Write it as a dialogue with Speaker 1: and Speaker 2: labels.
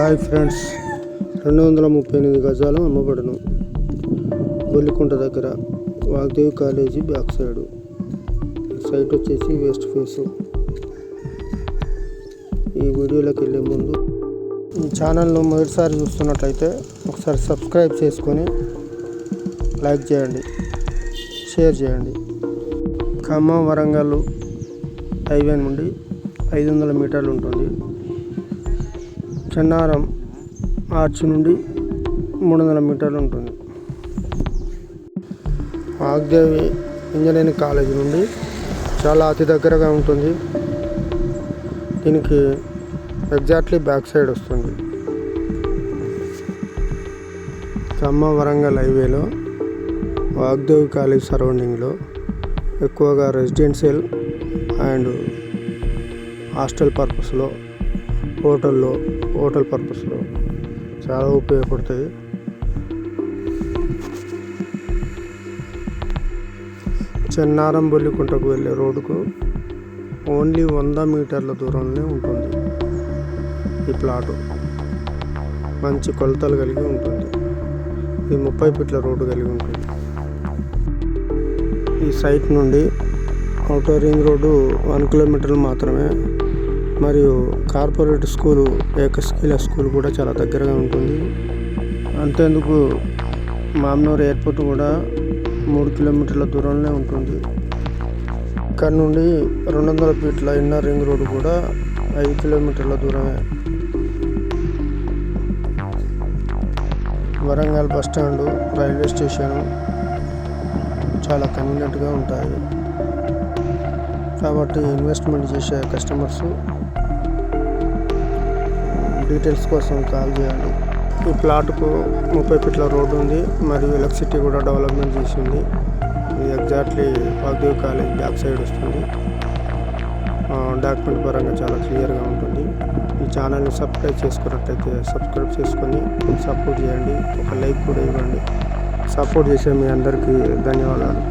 Speaker 1: Hi friends, 238 గజాలు అమ్మబడును. బొల్లికుంట దగ్గర Vagdevi college back side. Site వచ్చేసి వెస్ట్ ఫేస్. ఈ వీడియోలోకి వెళ్ళే ముందు ఈ ఛానల్ను మొదటిసారి చూస్తున్నట్లయితే ఒకసారి సబ్స్క్రైబ్ చేసుకొని లైక్ చేయండి, షేర్ చేయండి. ఖమ్మం వరంగల్ హైవే నుండి 500 మీటర్లు ఉంటుంది. చెన్నారం ఆర్చ్ నుండి 300 మీటర్లు ఉంటుంది. వాగ్దేవి ఇంజనీరింగ్ కాలేజీ నుండి చాలా అతి దగ్గరగా ఉంటుంది. దీనికి ఎగ్జాక్ట్లీ బ్యాక్ సైడ్ వస్తుంది. ఖమ్మం వరంగల్ హైవేలో వాగ్దేవి కాలేజ్ సరౌండింగ్లో ఎక్కువగా రెసిడెన్షియల్ అండ్ హాస్టల్ పర్పస్లో, హోటల్ పర్పస్లో చాలా ఉపయోగపడుతుంది. చెన్నారం బొల్లికుంటకు వెళ్ళే రోడ్డుకు ఓన్లీ 100 మీటర్ల దూరంలో ఉంటుంది. ఈ ప్లాటు మంచి కొలతలు కలిగి ఉంటుంది. ఇది 30 ఫీట్ల రోడ్డు కలిగి ఉంటుంది. ఈ సైట్ నుండి ఔటర్ రింగ్ రోడ్డు 1 కిలోమీటర్లు మాత్రమే. మరియు కార్పొరేట్ స్కూలు, ఏకశిల స్కూల్ కూడా చాలా దగ్గరగా ఉంటుంది. అంతేందుకు మామ్నూర్ ఎయిర్పోర్ట్ కూడా 3 కిలోమీటర్ల దూరంలో ఉంటుంది. ఇక్కడ నుండి 200 ఫీట్ల ఇన్నర్ రింగ్ రోడ్డు కూడా 5 కిలోమీటర్ల దూరమే. Warangal bus stand, railway station చాలా కన్వీనియంట్గా ఉంటాయి. కాబట్టి ఇన్వెస్ట్మెంట్ చేసే కస్టమర్స్ డీటెయిల్స్ కోసం కాల్ చేయండి. ఈ ప్లాట్కు 30 ఫీట్ల రోడ్డు ఉంది మరియు ఎలక్ట్రిసిటీ కూడా డెవలప్మెంట్ చేసింది. ఇది exactly Vagdevi college back side వస్తుంది. డాక్యుమెంట్ పరంగా చాలా క్లియర్గా ఉంటుంది. ఈ ఛానల్ని సబ్స్క్రైబ్ చేసుకున్నట్లయితే సబ్స్క్రైబ్ చేసుకొని సపోర్ట్ చేయండి. ఒక లైక్ కూడా ఇవ్వండి. సపోర్ట్ చేసే మీ అందరికీ ధన్యవాదాలు.